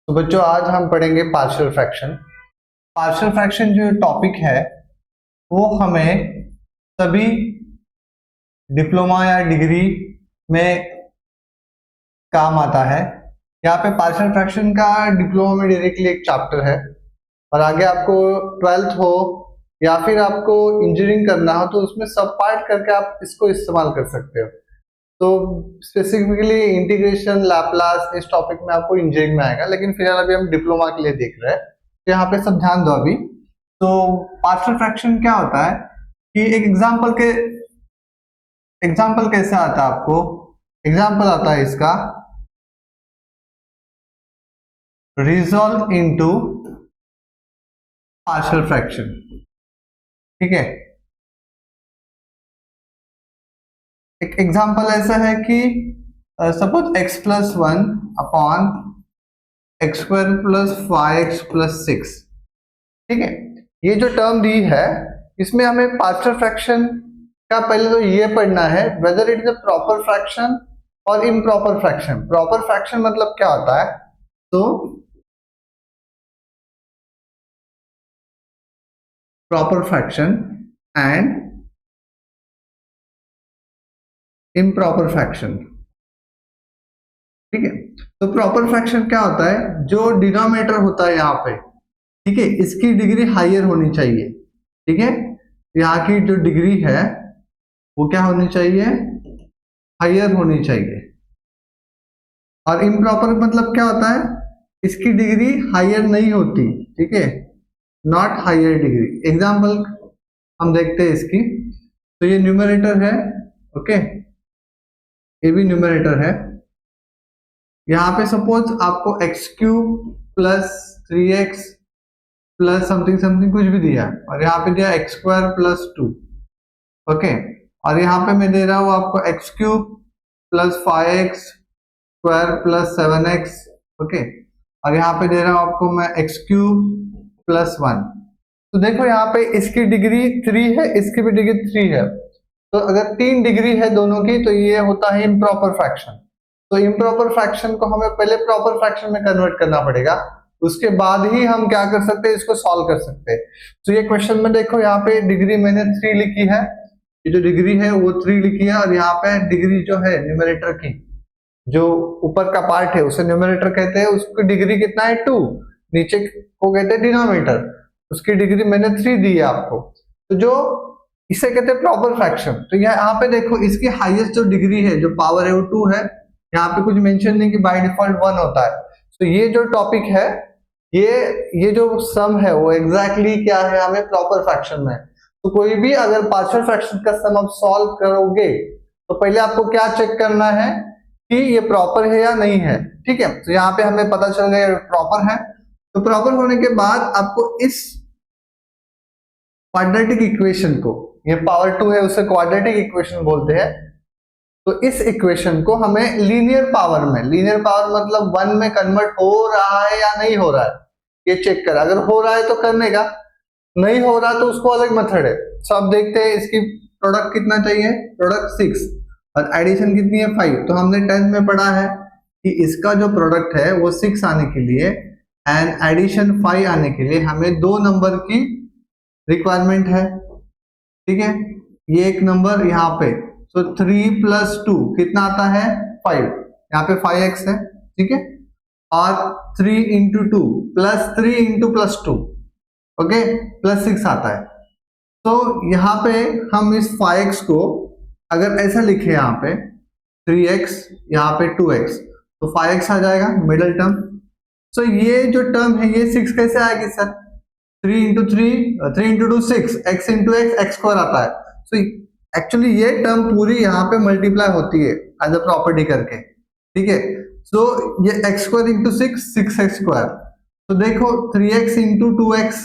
तो बच्चों आज हम पढ़ेंगे पार्शियल फ्रैक्शन। पार्शियल फ्रैक्शन जो टॉपिक है वो हमें सभी डिप्लोमा या डिग्री में काम आता है। यहाँ पे पार्शियल फ्रैक्शन का डिप्लोमा में डायरेक्टली एक चैप्टर है और आगे आपको 12th हो या फिर आपको इंजीनियरिंग करना हो तो उसमें सब पार्ट करके आप इसको इस्तेमाल कर सकते हो। तो स्पेसिफिकली इंटीग्रेशन लैपलास इस टॉपिक में आपको इंजीनियरिंग में आएगा, लेकिन फिलहाल अभी हम डिप्लोमा के लिए देख रहे हैं तो यहाँ पे सब ध्यान दो अभी। तो पार्शियल फ्रैक्शन क्या होता है कि एक एग्जाम्पल कैसे आता है आपको, एग्जाम्पल आता है इसका रिजॉल्व इनटू पार्शियल फ्रैक्शन। ठीक है, एक एग्जाम्पल ऐसा है कि suppose x plus 1 upon x square plus 5x plus 6। ठीक है, ये जो टर्म दी है इसमें हमें पार्शियल फ्रैक्शन का पहले तो ये पढ़ना है whether it is a proper fraction और इम्प्रॉपर फ्रैक्शन। प्रॉपर फ्रैक्शन मतलब क्या होता है, तो proper fraction and improper fraction. ठीक है, तो प्रॉपर फ्रैक्शन क्या होता है, जो डिनोमिनेटर होता है यहाँ पे, ठीक है, इसकी डिग्री हायर होनी चाहिए। ठीक है, यहाँ की जो डिग्री है वो क्या होनी चाहिए, हायर होनी चाहिए। और इम्प्रॉपर मतलब क्या होता है, इसकी डिग्री हायर नहीं होती। ठीक है, नॉट हायर डिग्री। एग्जाम्पल हम देखते हैं इसकी, तो ये न्यूमरेटर है, ओके, ये भी न्यूमरेटर है। यहाँ पे सपोज आपको x cube plus 3x plus something something कुछ भी दिया और यहाँ पे दिया एक्स स्क्वायर प्लस 2। ओके, और यहाँ पे मैं दे रहा हूँ आपको x cube plus 5x square plus 7x। Okay, और यहाँ पे दे रहा हूँ आपको मैं एक्स क्यूब प्लस 1। तो देखो यहाँ पे इसकी डिग्री 3 है, इसकी भी डिग्री 3 है, तो अगर 3 डिग्री है दोनों की तो ये होता है इम्प्रॉपर फ्रैक्शन। तो इम्प्रॉपर फ्रैक्शन को हमें पहले प्रॉपर फ्रैक्शन में कन्वर्ट करना पड़ेगा, उसके बाद ही हम क्या कर सकते हैं, इसको सॉल्व कर सकते हैं। तो ये क्वेश्चन में देखो यहाँ पे डिग्री मैंने 3 लिखी है, ये जो डिग्री है वो 3 लिखी है, और यहाँ पे डिग्री जो है न्यूमरेटर की जो ऊपर का पार्ट है उसे न्यूमरेटर कहते हैं, उसकी डिग्री कितना है 2, नीचे को कहते हैं डिनोमिनेटर, उसकी डिग्री मैंने 3 दी है आपको। तो जो इसे कहते हैं प्रॉपर फ्रैक्शन। तो यहाँ पे देखो इसकी हाईएस्ट जो डिग्री है, जो पावर है वो 2 है, यहाँ पे कुछ मेंशन नहीं कि बाय डिफॉल्ट 1 होता है। तो ये जो टॉपिक है, ये जो सम है वो एग्जैक्टली क्या है, हमें प्रॉपर फ्रैक्शन में। तो कोई भी अगर पार्शियल फ्रैक्शन का सम आप सॉल्व करोगे तो पहले आपको क्या चेक करना है कि ये प्रॉपर है या नहीं है। ठीक है, तो यहाँ पे हमें पता चल गया प्रॉपर है। तो प्रॉपर होने के बाद आपको इस क्वाड्रेटिक इक्वेशन को, ये पावर 2 है उसे क्वाड्रेटिक इक्वेशन बोलते हैं, तो इस इक्वेशन को हमें लीनियर पावर में, लीनियर पावर मतलब 1 में कन्वर्ट हो रहा है या नहीं हो रहा है ये चेक कर। अगर हो रहा है तो करने का, नहीं हो रहा तो उसको अलग मेथड है। तो अब देखते हैं इसकी प्रोडक्ट कितना चाहिए, प्रोडक्ट 6 और एडिशन कितनी है 5। तो हमने 10th में पढ़ा है कि इसका जो प्रोडक्ट है वो 6 आने के लिए एंड एडिशन 5 आने के लिए हमें 2 नंबर की रिक्वायरमेंट है। ठीक है, ये एक नंबर यहाँ पे, तो 3 प्लस 2 कितना आता है 5, यहाँ पे 5x है। ठीक है, और 3 into 2 plus 3 into plus 2, okay, plus 6 आता है। तो यहाँ पे हम इस 5x को अगर ऐसा लिखे, यहाँ पे 3x यहाँ पे 2x, तो 5x आ जाएगा मिडिल टर्म। तो ये जो टर्म है ये 6 कैसे आएगी sir, 3 into 3 into 2 6, x into x square आता है। तो एक्चुअली ये टर्म पूरी यहाँ पे मल्टीप्लाई होती है एज अ प्रॉपर्टी करके। ठीक है, सो ये एक्स स्क्वायर इंटू 6 स्क्वायर, तो देखो 3x into 2x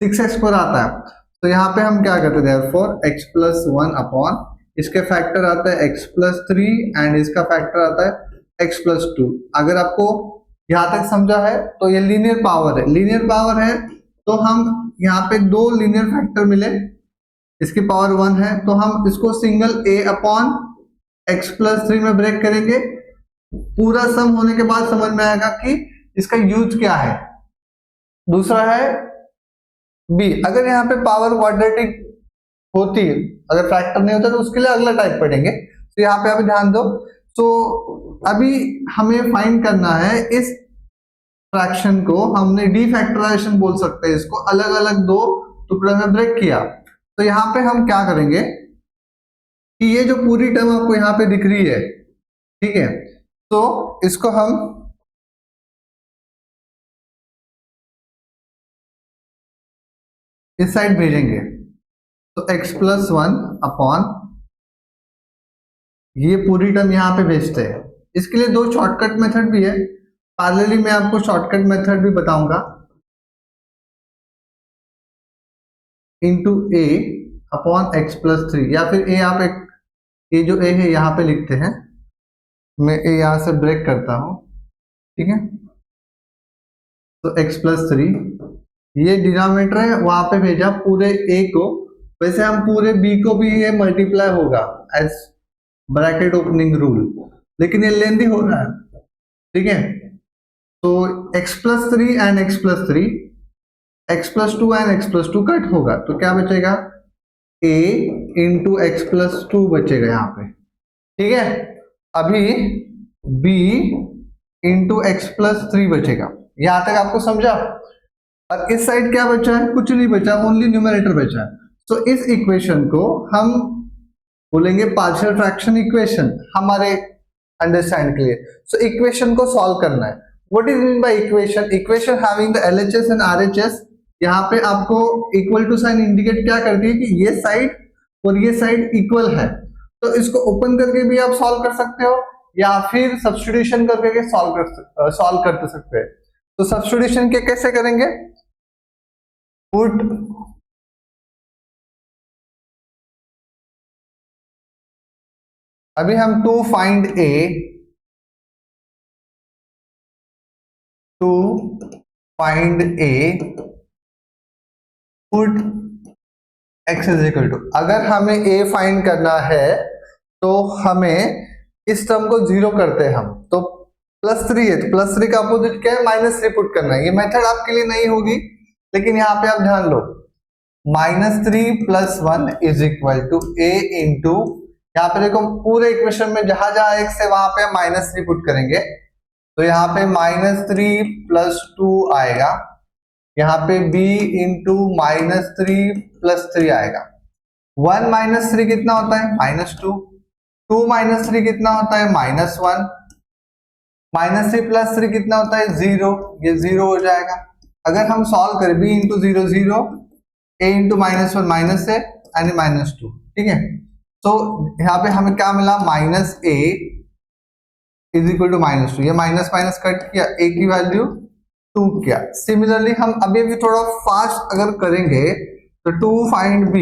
6x square आता है। तो यहाँ पे हम क्या करते हैं, देयरफॉर x प्लस 1 अपॉन इसके फैक्टर आता है x प्लस 3 एंड इसका फैक्टर आता है x प्लस 2। अगर आपको यहाँ तक समझा है तो ये लीनियर पावर है। लीनियर पावर है तो हम यहाँ पे 2 लीनियर फैक्टर मिले, इसकी पावर 1 है, तो हम इसको single a upon x plus 3 में ब्रेक करेंगे। पूरा सम होने के बाद समझ में आएगा कि इसका यूज क्या है। दूसरा है बी, अगर यहाँ पे पावर क्वाड्रेटिक होती है, अगर फैक्टर नहीं होता तो उसके लिए अगला टाइप पढ़ेंगे। तो यहाँ पे अभी ध्यान दो। तो अभी हमें फाइंड करना है इस फ्रैक्शन को, हमने डीफैक्टराइजेशन बोल सकते हैं इसको, अलग अलग दो टुकड़े में ब्रेक किया। तो यहाँ पे हम क्या करेंगे कि ये जो पूरी टर्म आपको यहाँ पे दिख रही है, ठीक है, तो इसको हम इस साइड भेजेंगे। तो x+1 अपॉन ये पूरी टर्म यहाँ पे भेजते हैं। इसके लिए दो शॉर्टकट मेथड भी है, पैरेलली मैं आपको शॉर्टकट मेथड भी बताऊंगा। इंटू ए अपॉन x+3, या फिर ए आप एक, ये जो ए है यहाँ पे लिखते हैं, मैं ए यहाँ से ब्रेक करता हूं, ठीक है। तो x+3 ये डिनोमिनेटर है, वहां पे भेजा पूरे ए को। वैसे हम पूरे बी को भी ये मल्टीप्लाई होगा एज ब्रैकेट ओपनिंग रूल, लेकिन ये लेंदी हो रहा है, ठीक है। तो x+3 and x+3, x+2 and x+2 cut होगा, तो क्या बचेगा, a इंटू x+2 बचेगा यहाँ पे, ठीक है। अभी b इंटू x+3 बचेगा। यहां तक आपको समझा। और इस साइड क्या बचा है, कुछ नहीं बचा, ओनली न्यूमरेटर बचा है। तो इस इक्वेशन को हम बोलेंगे पार्शियल फ्रैक्शन इक्वेशन, हमारे अंडरस्टैंड के लिए। सो इक्वेशन को सॉल्व करना है। What is mean by equation, equation having the LHS and RHS। यहाँ पे आपको इक्वल टू साइन इंडिकेट क्या करती है कि ये साइड और ये साइड इक्वल है। तो इसको ओपन करके भी आप सॉल्व कर सकते हो, या फिर सब्स्टिट्यूशन करके सॉल्व कर सकते हैं। तो सब्स्टिट्यूशन के कैसे करेंगे, पुट अभी हम to find a, put x is equal to, अगर हमें a फाइंड करना है तो हमें इस टर्म को जीरो करते हैं हम। तो +3 है, तो +3 का अपोजिट क्या है, -3 पुट करना है। ये मेथड आपके लिए नहीं होगी, लेकिन यहाँ पे आप ध्यान लो, -3 + 1 is equal to a into, यहाँ पे देखो पूरे इक्वेशन में जहां जहां x है वहां पे हम -3 पुट करेंगे। तो यहाँ पे -3 + 2 आएगा, यहाँ पे b इंटू -3 + 3 आएगा। 1 - 3 कितना होता है, -2, 2 - 3 कितना होता है, -1, -3 + 3 कितना होता है, 0, ये 0 हो जाएगा। अगर हम सॉल्व करें b into 0 0, a into -1 -a यानी -2, ठीक है। तो यहाँ पे हमें क्या मिला, -a इज इक्वल टू -2, ये माइनस माइनस कट किया, a की वैल्यू 2 किया। सिमिलरली हम अभी भी थोड़ा फास्ट अगर करेंगे तो to find b,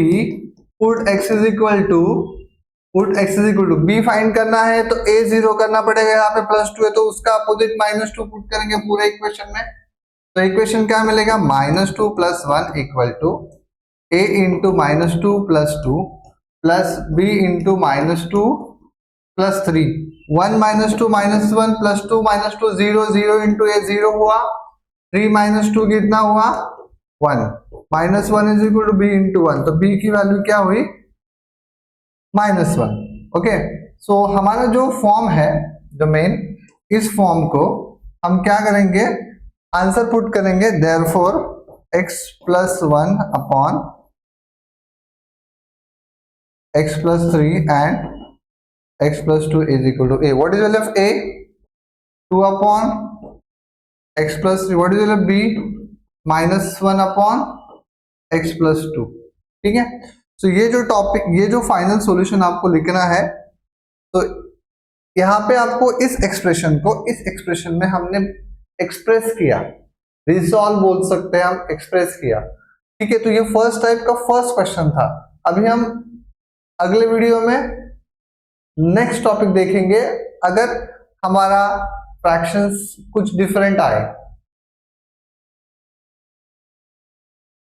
put x is equal to b find करना है तो a 0 करना पड़ेगा, यहाँ पे +2 है तो उसका अपोजिट -2 पुट करेंगे पूरे इक्वेशन में। तो इक्वेशन क्या मिलेगा, -2 + 1 equal to a into -2 + 2 plus b into -2 + 3, 1 - 2 -1 + 2 -2 0, 0 into a 0 हुआ, 3 - 2 कितना हुआ, 1, -1 is equal to b into 1, तो b की वैल्यू क्या हुई, -1। ओके, सो हमारा जो फॉर्म है डोमेन, इस फॉर्म को हम क्या करेंगे, आंसर पुट करेंगे, therefore x+1 upon x+3 and x+2 is equal to a. What is the value of a? 2 upon x+3. What is the value of b? -1 upon x+2. ठीक है। तो ये जो टॉपिक, ये जो फाइनल सॉल्यूशन आपको लिखना है, तो यहाँ पे आपको इस एक्सप्रेशन में हमने एक्सप्रेस किया, रिसॉल्व बोल सकते हैं हम, एक्सप्रेस किया, ठीक है। तो ये फर्स्ट टाइप का फर्स्ट क्वेश्चन था। अभी हम अगले वीडियो में नेक्स्ट टॉपिक देखेंगे, अगर हमारा फ्रैक्शंस कुछ डिफरेंट आए